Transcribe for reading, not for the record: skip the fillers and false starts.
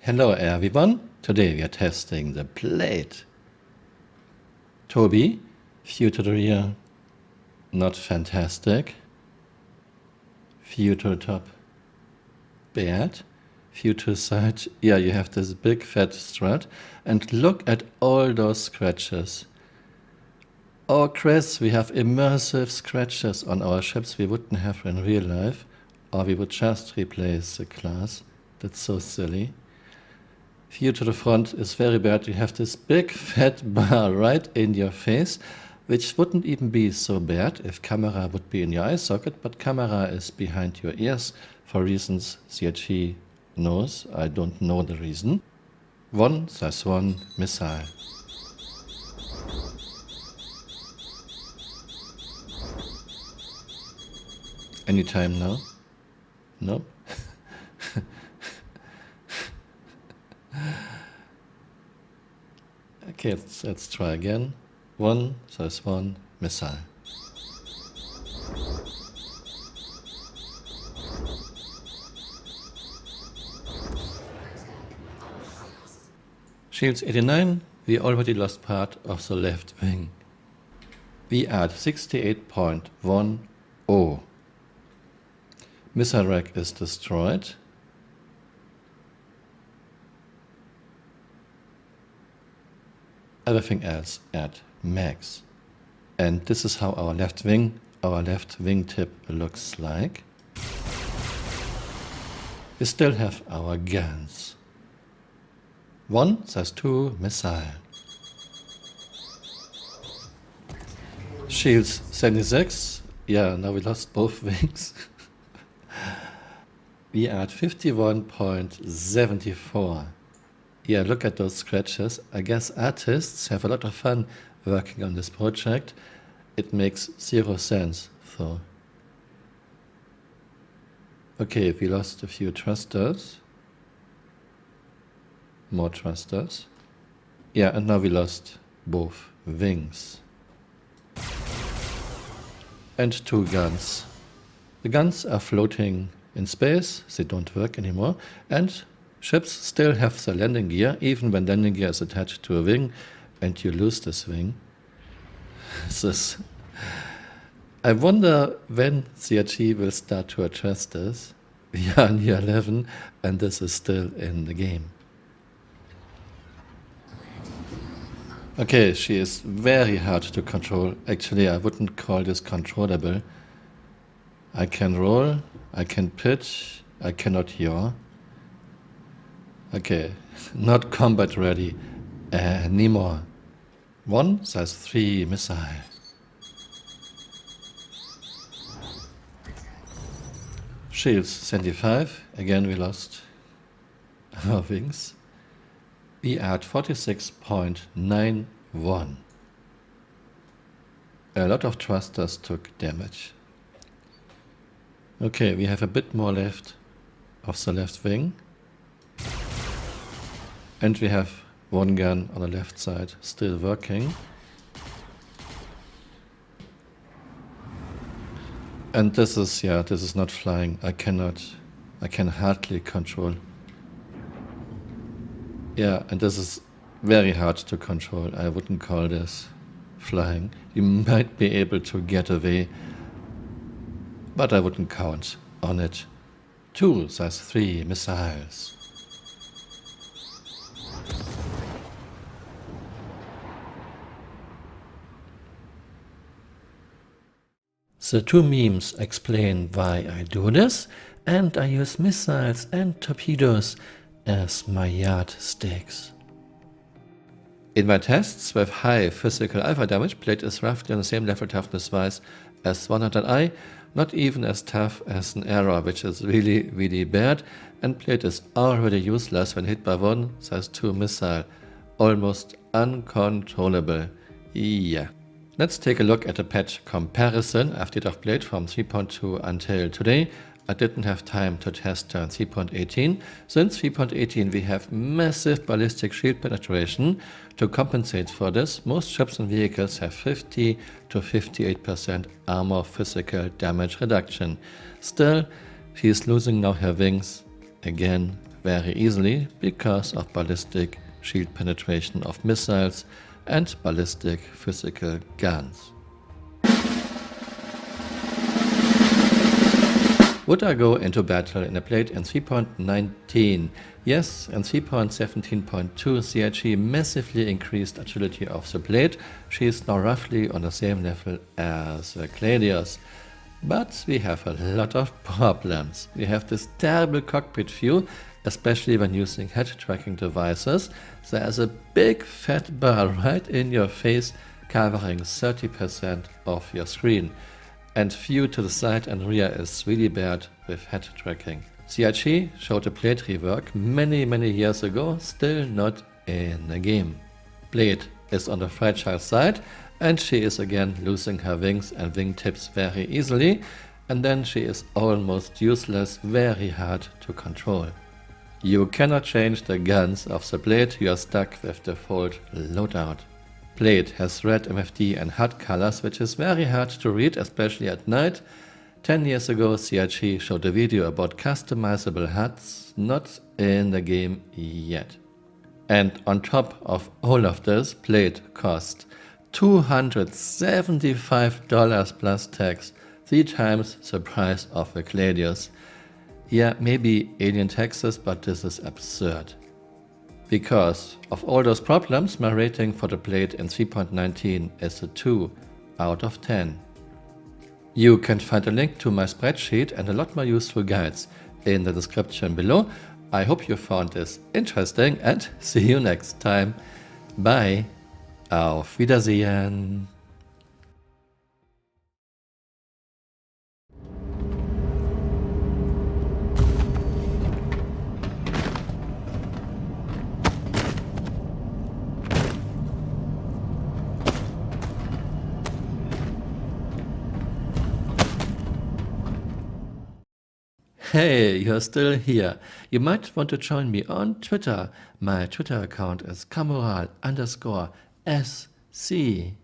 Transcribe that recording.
Hello everyone, today we are testing the plate. Toby, view to the rear, not fantastic. View to the top, bad. View to the side, yeah, you have this big fat strut. And look at all those scratches. Oh Chris, we have immersive scratches on our ships we wouldn't have in real life. Or we would just replace the class. That's so silly. View to the front is very bad. You have this big fat bar right in your face, which wouldn't even be so bad if camera would be in your eye socket, but camera is behind your ears for reasons CHE knows. I don't know the reason. 1/1 missile. Anytime now? No? Okay, let's try again. 1/1 missile. Shields 89, we already lost part of the left wing. We are at 68.10. Missile rack is destroyed. Everything else at max. And this is how our left wing tip looks like. We still have our guns. 1/2 missile. Shields 76. Yeah, now we lost both wings. We are at 51.74. Yeah, look at those scratches. I guess artists have a lot of fun working on this project. It makes zero sense, though. Okay, we lost a few thrusters. More thrusters. Yeah, and now we lost both wings. And 2 guns. The guns are floating in space, they don't work anymore, and ships still have the landing gear, even when landing gear is attached to a wing and you lose this wing. I wonder when CRG will start to address this. We are in year 11 and this is still in the game. Okay, she is very hard to control. Actually, I wouldn't call this controllable. I can roll, I can pitch, I cannot yaw. Okay, not combat ready anymore. 1/3 missile. Shields 75. Again, we lost our wings. We are at 46.91. A lot of thrusters took damage. Okay, we have a bit more left of the left wing. And we have 1 gun on the left side still working. And this is not flying. I can hardly control. Yeah, and this is very hard to control. I wouldn't call this flying. You might be able to get away, but I wouldn't count on it. 2/3 missiles. The 2 memes explain why I do this, and I use missiles and torpedoes as my yardsticks. In my tests with high physical alpha damage, plate is roughly on the same level toughness-wise as 100i, not even as tough as an error, which is really, really bad, and plate is already useless when hit by 1/2 missile, almost uncontrollable. Yeah. Let's take a look at a patch comparison. I've did of plate from 3.2 until today. I didn't have time to test turn 3.18. Since 3.18 we have massive ballistic shield penetration. To compensate for this, most ships and vehicles have 50 to 58% armor physical damage reduction. Still, she is losing now her wings again very easily because of ballistic shield penetration of missiles and ballistic physical guns. Would I go into battle in a plate in 3.19? Yes, in 3.17.2 CIG massively increased agility of the blade. She is now roughly on the same level as Gladius. But we have a lot of problems. We have this terrible cockpit view, especially when using head tracking devices. There is a big fat bar right in your face covering 30% of your screen. And view to the side and rear is really bad with head tracking. CIG showed a blade rework many years ago, still not in the game. Blade is on the fragile side and she is again losing her wings and wingtips very easily, and then she is almost useless, very hard to control. You cannot change the guns of the blade, you are stuck with default loadout. Blade has red MFD and HUD colors, which is very hard to read, especially at night. 10 years ago CIG showed a video about customizable HUDs, not in the game yet. And on top of all of this, Blade cost $275 plus tax, 3 times the price of a Gladius. Yeah, maybe alien taxes, but this is absurd. Because of all those problems, my rating for the Blade in 3.19 is a 2 out of 10. You can find a link to my spreadsheet and a lot more useful guides in the description below. I hope you found this interesting and see you next time. Bye. Auf Wiedersehen. Hey, you're still here. You might want to join me on Twitter. My Twitter account is Camural_SC.